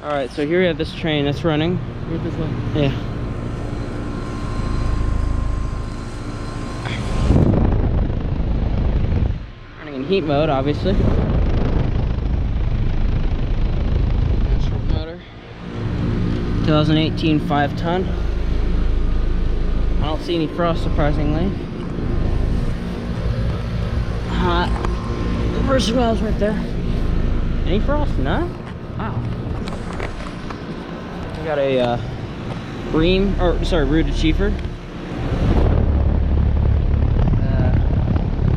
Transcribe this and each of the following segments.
Alright, so here we have this Trane that's running. Right this way. Yeah. Running in heat mode, obviously. Natural motor. 2018 5-ton. I don't see any frost, surprisingly. Hot. Reverse valves right there. Any frost? None? Wow. We got a Ruud Achiever.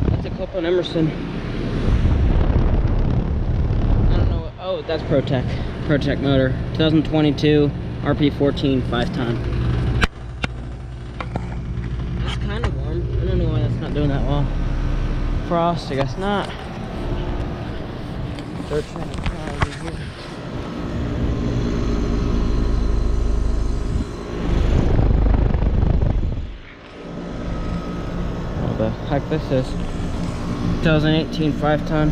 That's a Copeland Emerson. I don't know what, oh, that's ProTech motor. 2022 RP14 5-ton. That's kind of warm. I don't know why that's not doing that well. Frost, I guess not. Dirt train over here. What the heck this is? 2018 5-ton.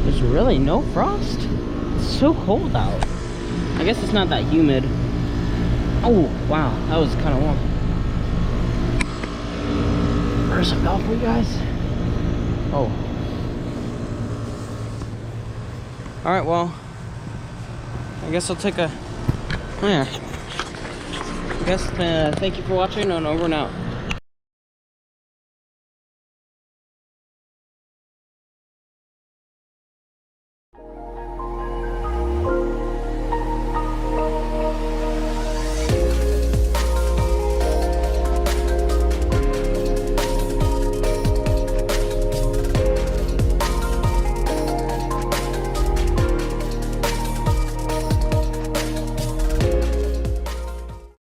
There's really no frost. It's so cold out. I guess it's not that humid. Oh wow, that was kind of warm. There's a valve for you guys. Oh. Alright, well, I guess I'll take a, yeah. I guess, thank you for watching, and over and out.